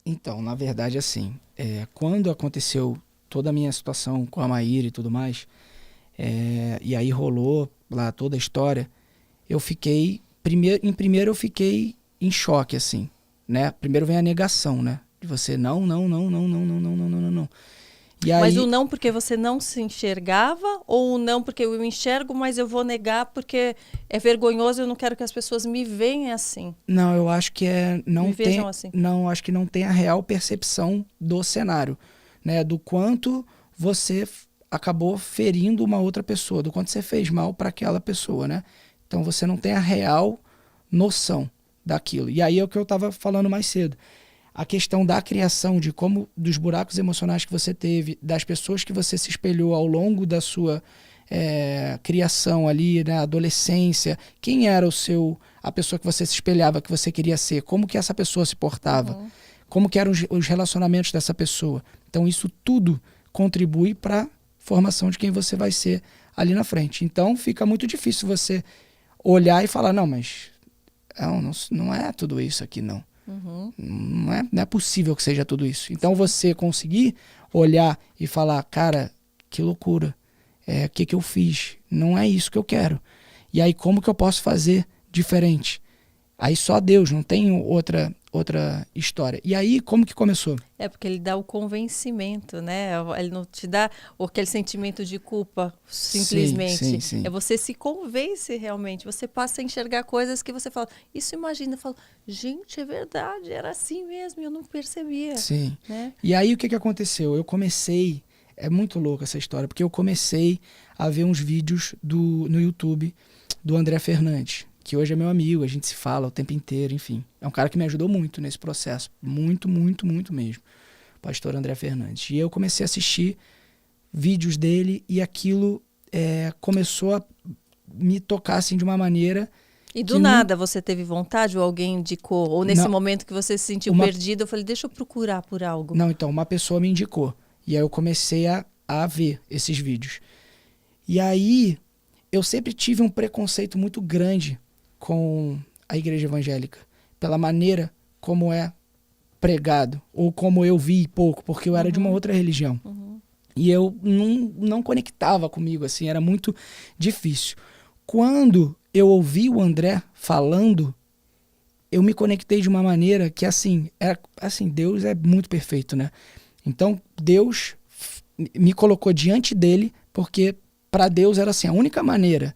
Então, na verdade, assim, quando aconteceu toda a minha situação com a Maíra e tudo mais, e aí rolou lá toda a história, eu fiquei, primeiro eu fiquei em choque, assim, né? Primeiro vem a negação, né? De você, não, não, não, não, não, não, não, não, não, não, não. E Mas o aí, não porque você não se enxergava, ou o não porque eu enxergo, mas eu vou negar porque é vergonhoso e eu não quero que as pessoas me vejam assim, não, eu acho que me vejam assim. não, acho que não tem a real percepção do cenário, né? Do quanto você acabou ferindo uma outra pessoa, do quanto você fez mal para aquela pessoa, né? Então você não tem a real noção daquilo. E aí é o que eu estava falando mais cedo. A questão da criação, de como, dos buracos emocionais que você teve, das pessoas que você se espelhou ao longo da sua criação ali, na adolescência, quem era a pessoa que você se espelhava, que você queria ser, como que essa pessoa se portava, Uhum. como que eram os relacionamentos dessa pessoa. Então isso tudo contribui para a formação de quem você vai ser ali na frente. Então fica muito difícil você olhar e falar, não, mas não é tudo isso aqui, não. Uhum. Não é possível que seja tudo isso. Então você conseguir olhar e falar, cara, que loucura. O que eu fiz? Não é isso que eu quero. E aí como que eu posso fazer diferente? Aí só Deus, não tem outra história. E aí como que começou? É porque ele dá o convencimento, né? Ele não te dá aquele sentimento de culpa, Sim, sim, simplesmente. É sim. você se convence realmente. Você passa a enxergar coisas que você fala, isso imagina, eu falo, gente, é verdade, era assim mesmo, eu não percebia, Sim. né? E aí o que aconteceu? Eu comecei, é muito louco essa história, porque eu comecei a ver uns vídeos no YouTube do André Fernandes, que hoje é meu amigo, a gente se fala o tempo inteiro, enfim. É um cara que me ajudou muito nesse processo, muito, muito, muito mesmo. Pastor André Fernandes. E eu comecei a assistir vídeos dele e aquilo começou a me tocar assim de uma maneira E que do nada você teve vontade ou alguém indicou? Ou nesse não, momento que você se sentiu uma, perdido, eu falei, deixa eu procurar por algo. não, então, uma pessoa me indicou. E aí eu comecei a ver esses vídeos. E aí eu sempre tive um preconceito muito grande com a igreja evangélica, pela maneira como é pregado, ou como eu vi pouco, porque eu era de uma Uhum, outra religião. uhum. E eu não conectava comigo, assim, era muito difícil. Quando eu ouvi o André falando, eu me conectei de uma maneira que, assim, Deus é muito perfeito, né? Então, Deus me colocou diante dele, porque para Deus era assim, a única maneira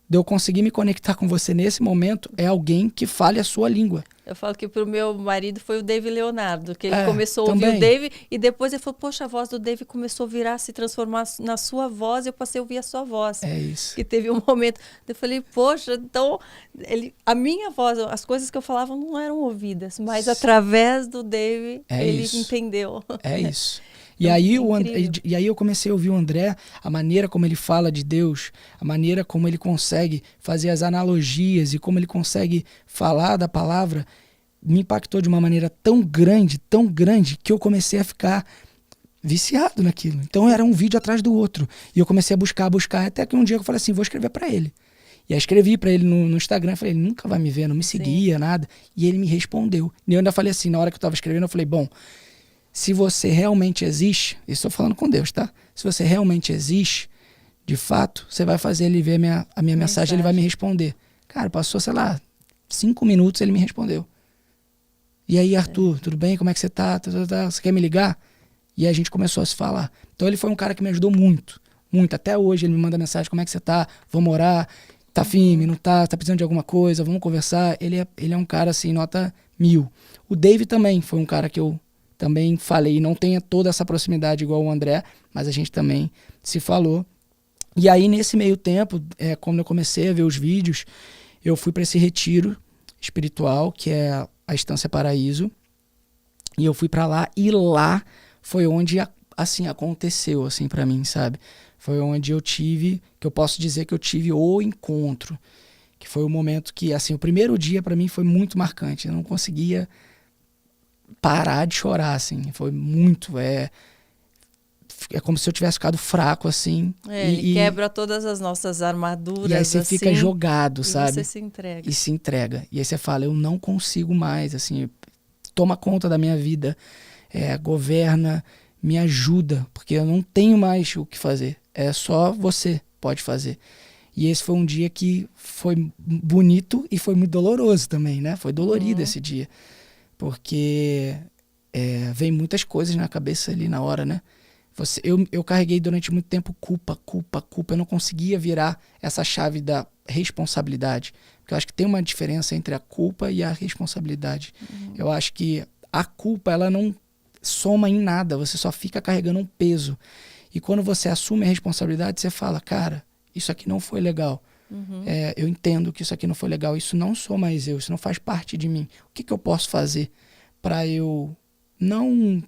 de eu conseguir me conectar com você nesse momento é alguém que fale a sua língua. Eu falo que pro meu marido foi o Dave Leonardo, que ele começou a ouvir o Também. Dave e depois ele falou, poxa, a voz do Dave começou a virar, se transformar na sua voz e eu passei a ouvir a sua voz. É isso. Que teve um momento, eu falei, poxa, então a minha voz, as coisas que eu falava não eram ouvidas, mas através do Dave É ele isso. entendeu. É isso. E Então, aí, é incrível. e aí eu comecei a ouvir o André, a maneira como ele fala de Deus, a maneira como ele consegue fazer as analogias e como ele consegue falar da palavra, me impactou de uma maneira tão grande, que eu comecei a ficar viciado naquilo. Então era um vídeo atrás do outro. E eu comecei a buscar, até que um dia eu falei assim, vou escrever para ele. E aí escrevi para ele no Instagram, falei, ele nunca vai me ver, não me Sim. seguia, nada. E ele me respondeu. E eu ainda falei assim, na hora que eu tava escrevendo, eu falei, bom, se você realmente existe, e estou falando com Deus, tá? Se você realmente existe, de fato, você vai fazer ele ver a minha mensagem, ele vai me responder. Cara, passou, sei lá, 5 minutos, ele me respondeu. E aí, Arthur, tudo bem? Como é que você tá? Você quer me ligar? E aí a gente começou a se falar. Então ele foi um cara que me ajudou muito, muito. Até hoje ele me manda mensagem, como é que você tá? Vamos orar? Tá firme? Não tá? Tá precisando de alguma coisa? Vamos conversar? Ele é um cara assim, nota 1000. O Dave também foi um cara que eu também falei, não tenha toda essa proximidade igual o André, mas a gente também se falou. E aí nesse meio tempo, quando eu comecei a ver os vídeos, eu fui para esse retiro espiritual, que é a Estância Paraíso, e eu fui para lá, e lá foi onde assim aconteceu assim para mim, sabe? Foi onde eu tive, que eu posso dizer que eu tive o encontro, que foi o momento que, assim, o primeiro dia para mim foi muito marcante, eu não conseguia parar de chorar, assim, foi muito, é como se eu tivesse ficado fraco, assim, Ele quebra todas as nossas e aí armaduras, você fica assim, jogado, e você sabe? se entrega. E se entrega. E aí você fala, eu não consigo mais, assim, toma conta da minha vida, governa, me ajuda, porque eu não tenho mais o que fazer. É só você pode fazer. E esse foi um dia que foi bonito e foi muito doloroso também, né? Foi dolorido esse dia, porque vem muitas coisas na cabeça ali na hora, né? Eu carreguei durante muito tempo culpa. Eu não conseguia virar essa chave da responsabilidade. Porque eu acho que tem uma diferença entre a culpa e a responsabilidade. Eu acho que a culpa, ela não soma em nada, você só fica carregando um peso. E quando você assume a responsabilidade, você fala, cara, isso aqui não foi legal. Eu entendo que isso aqui não foi legal, isso não sou mais eu, isso não faz parte de mim. O que eu posso fazer para eu não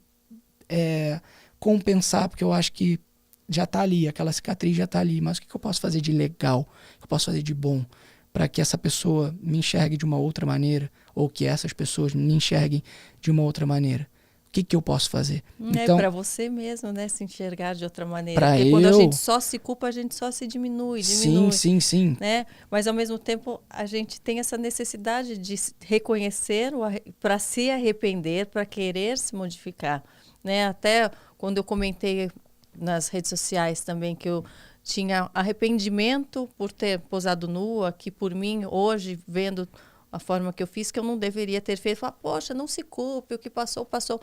compensar, porque eu acho que já está ali, aquela cicatriz já está ali, mas o que eu posso fazer de legal, o que eu posso fazer de bom, para que essa pessoa me enxergue de uma outra maneira, ou que essas pessoas me enxerguem de uma outra maneira. O que eu posso fazer? Então, para você mesmo, né, se enxergar de outra maneira. Porque quando a gente só se culpa, a gente só se diminui. Sim. Né? Mas, ao mesmo tempo, a gente tem essa necessidade de reconhecer, para se arrepender, para querer se modificar. Né? Até quando eu comentei nas redes sociais também que eu tinha arrependimento por ter posado nua, que por mim, hoje, vendo a forma que eu fiz, que eu não deveria ter feito. Falar, poxa, não se culpe, o que passou, passou.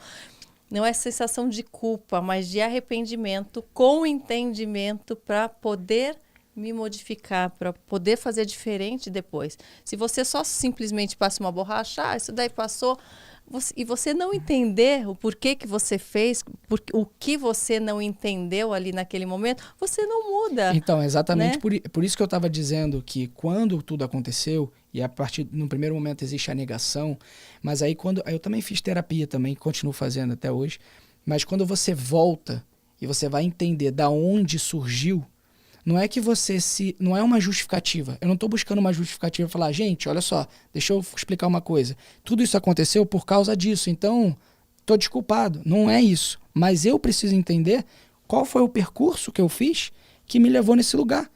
Não é sensação de culpa, mas de arrependimento, com entendimento para poder me modificar, para poder fazer diferente depois. Se você só simplesmente passa uma borracha, isso daí passou, e você não entender o porquê que você fez, o que você não entendeu ali naquele momento, você não muda. Então, exatamente, né? por isso que eu estava dizendo que quando tudo aconteceu, e a partir no primeiro momento existe a negação, mas aí eu também fiz terapia também, continuo fazendo até hoje, mas quando você volta e você vai entender da onde surgiu, não é que não é uma justificativa. Eu não estou buscando uma justificativa e falar, gente, olha só, deixa eu explicar uma coisa. Tudo isso aconteceu por causa disso, então estou desculpado. Não é isso. Mas eu preciso entender qual foi o percurso que eu fiz que me levou nesse lugar,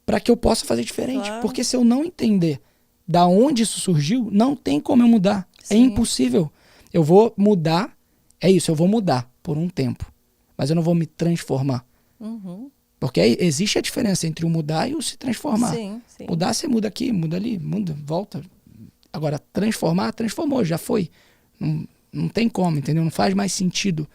para que eu possa fazer diferente. Claro. Porque se eu não entender da onde isso surgiu, não tem como eu mudar. Sim. É impossível. Eu vou mudar, eu vou mudar por um tempo, mas eu não vou me transformar. Porque existe a diferença entre o mudar e o se transformar. Sim. Mudar, você muda aqui, muda ali, muda, volta. Agora, transformar, transformou, já foi. Não tem como, entendeu? Não faz mais sentido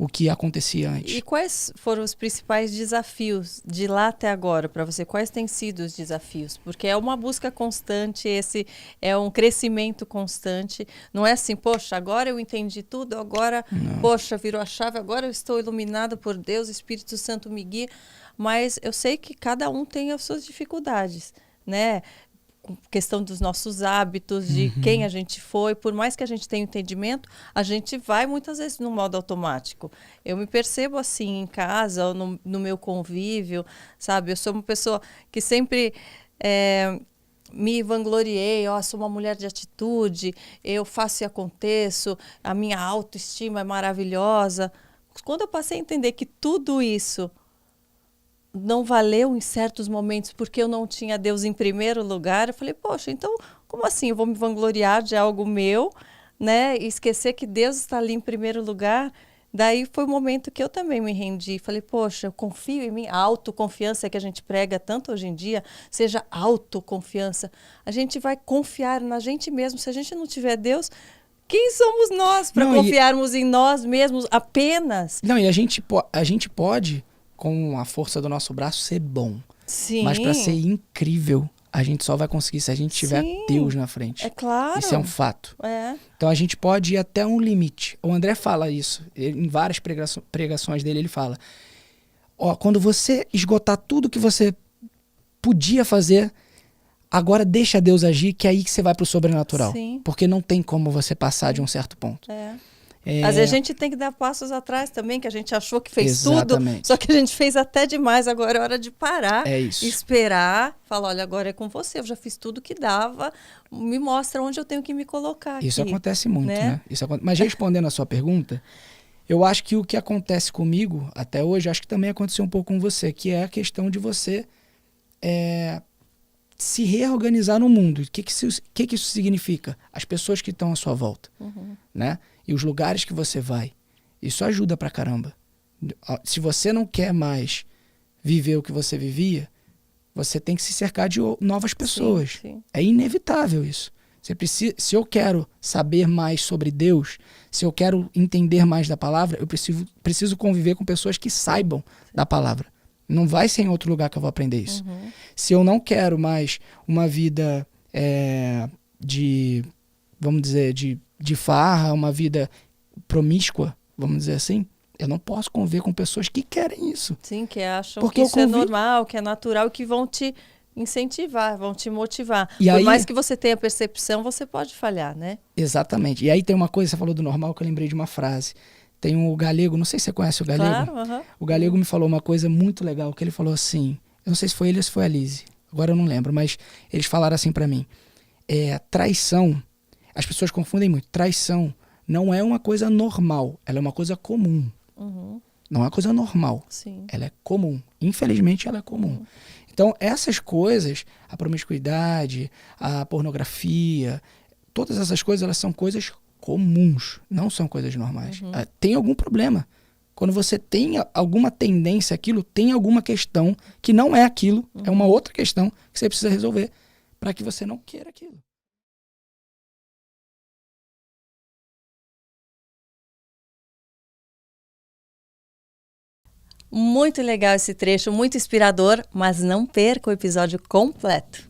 o que acontecia antes. E quais foram os principais desafios de lá até agora para você? Quais têm sido os desafios? Porque é uma busca constante, esse é um crescimento constante. Não é assim, poxa, agora eu entendi tudo, agora, poxa, virou a chave, agora eu estou iluminado por Deus, Espírito Santo me guia. Mas eu sei que cada um tem as suas dificuldades, né? Questão dos nossos hábitos, de quem a gente foi, por mais que a gente tenha entendimento, a gente vai muitas vezes no modo automático. Eu me percebo assim em casa, ou no meu convívio, sabe? Eu sou uma pessoa que sempre me vangloriei, sou uma mulher de atitude, eu faço e aconteço, a minha autoestima é maravilhosa. Quando eu passei a entender que tudo isso não valeu em certos momentos porque eu não tinha Deus em primeiro lugar, eu falei, poxa, então como assim eu vou me vangloriar de algo meu, né, e esquecer que Deus está ali em primeiro lugar? Daí foi o momento que eu também me rendi, falei, poxa, eu confio em mim, a autoconfiança que a gente prega tanto hoje em dia, seja autoconfiança, a gente vai confiar na gente mesmo, se a gente não tiver Deus, quem somos nós para confiarmos em nós mesmos apenas? Não, e a gente pode, com a força do nosso braço, ser bom. Sim. Mas para ser incrível, a gente só vai conseguir se a gente tiver Deus na frente. É claro. Isso é um fato. É. Então a gente pode ir até um limite. O André fala isso. Em várias pregações dele, ele fala: quando você esgotar tudo que você podia fazer, agora deixa Deus agir, que é aí que você vai pro sobrenatural. Sim. Porque não tem como você passar de um certo ponto. Às vezes a gente tem que dar passos atrás também, que a gente achou que fez Exatamente. tudo, só que a gente fez até demais, agora é hora de parar, esperar, falar, olha, agora é com você, eu já fiz tudo que dava, me mostra onde eu tenho que me colocar Isso aqui, acontece muito, né? Mas respondendo a sua pergunta, eu acho que o que acontece comigo até hoje, acho que também aconteceu um pouco com você, que é a questão de você se reorganizar no mundo. O que isso significa? As pessoas que estão à sua volta, né? E os lugares que você vai. Isso ajuda pra caramba. Se você não quer mais viver o que você vivia, você tem que se cercar de novas pessoas. Sim, sim. É inevitável isso. Se eu quero saber mais sobre Deus, se eu quero entender mais da palavra, eu preciso conviver com pessoas que saibam da palavra. Não vai ser em outro lugar que eu vou aprender isso. Se eu não quero mais uma vida vamos dizer, de farra, uma vida promíscua, vamos dizer assim, eu não posso conviver com pessoas que querem isso. Sim, que acham Porque que isso é normal, que é natural, que vão te incentivar, vão te motivar. E Por aí, mais que você tenha percepção, você pode falhar, né? Exatamente. E aí tem uma coisa, você falou do normal, que eu lembrei de uma frase. Tem um Galego, não sei se você conhece o Galego. Claro, O Galego me falou uma coisa muito legal, que ele falou assim, eu não sei se foi ele ou se foi a Lise, agora eu não lembro, mas eles falaram assim pra mim, traição, as pessoas confundem muito, traição não é uma coisa normal, ela é uma coisa comum. Não é uma coisa normal, Sim. Ela é comum. Infelizmente ela é comum. Então essas coisas, a promiscuidade, a pornografia, todas essas coisas, elas são coisas comuns, não são coisas normais. Tem algum problema. Quando você tem alguma tendência àquilo, tem alguma questão que não é aquilo, é uma outra questão que você precisa resolver para que você não queira aquilo. Muito legal esse trecho, muito inspirador, mas não perca o episódio completo.